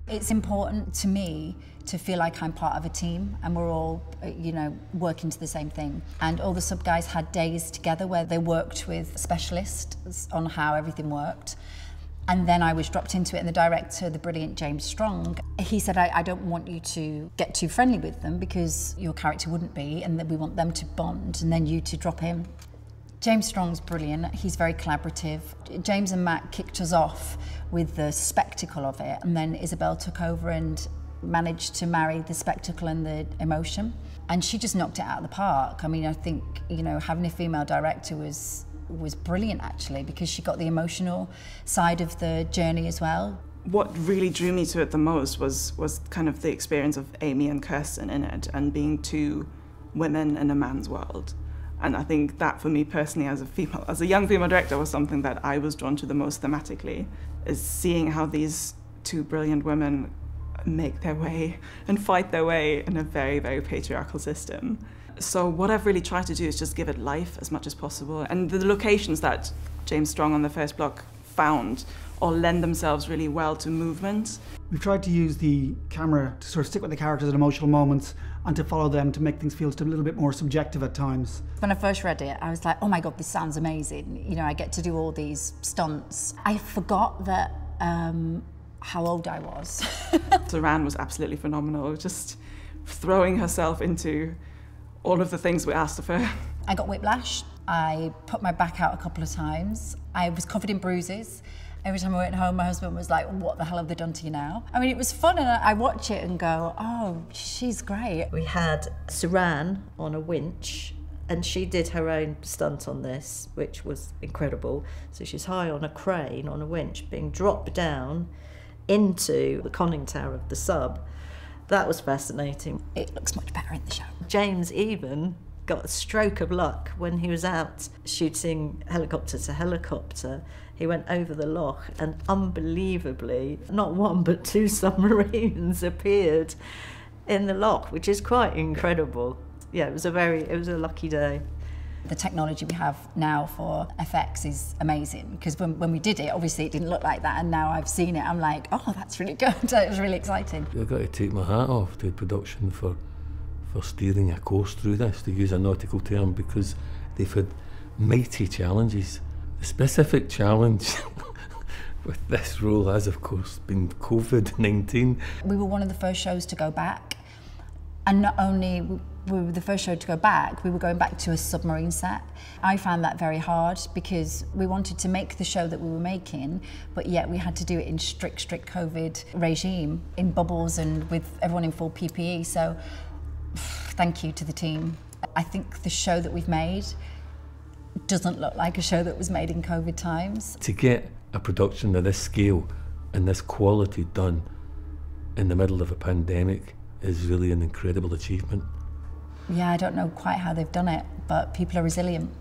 It's important to me to feel like I'm part of a team and we're all, you know, working to the same thing. And all the sub guys had days together where they worked with specialists on how everything worked. And then I was dropped into it, and the director, the brilliant James Strong, he said, I don't want you to get too friendly with them because your character wouldn't be, and that we want them to bond and then you to drop in. James Strong's brilliant, he's very collaborative. James and Matt kicked us off with the spectacle of it, and then Isabel took over and managed to marry the spectacle and the emotion. And she just knocked it out of the park. I mean, I think, you know, having a female director was brilliant actually, because she got the emotional side of the journey as well. What really drew me to it the most was kind of the experience of Amy and Kirsten in it, and being two women in a man's world. And I think that for me personally as a young female director was something that I was drawn to the most thematically, is seeing how these two brilliant women make their way and fight their way in a very, very patriarchal system. So what I've really tried to do is just give it life as much as possible. And the locations that James Strong on the first block found all lend themselves really well to movement. We've tried to use the camera to sort of stick with the characters at emotional moments and to follow them, to make things feel just a little bit more subjective at times. When I first read it, I was like, oh my God, this sounds amazing. You know, I get to do all these stunts. I forgot that how old I was. Saran was absolutely phenomenal, just throwing herself into all of the things we asked of her. I got whiplash. I put my back out a couple of times. I was covered in bruises. Every time I went home, my husband was like, what the hell have they done to you now? I mean, it was fun, and I watch it and go, oh, she's great. We had Saran on a winch, and she did her own stunt on this, which was incredible. So she's high on a crane, on a winch, being dropped down into the conning tower of the sub. That was fascinating. It looks much better in the show. James even got a stroke of luck when he was out shooting helicopter to helicopter. He went over the loch, and unbelievably, not one but two submarines appeared in the loch, which is quite incredible. Yeah, it was a lucky day. The technology we have now for FX is amazing, because when we did it, obviously it didn't look like that, and now I've seen it, I'm like, oh, that's really good. It was really exciting. I've got to take my hat off to production for steering a course through this, to use a nautical term, because they've had mighty challenges. The specific challenge with this role has, of course, been COVID-19. We were one of the first shows to go back, and not only we were the first show to go back, we were going back to a submarine set. I found that very hard, because we wanted to make the show that we were making, but yet we had to do it in strict COVID regime, in bubbles and with everyone in full PPE. So thank you to the team. I think the show that we've made doesn't look like a show that was made in COVID times. To get a production of this scale and this quality done in the middle of a pandemic is really an incredible achievement. Yeah, I don't know quite how they've done it, but people are resilient.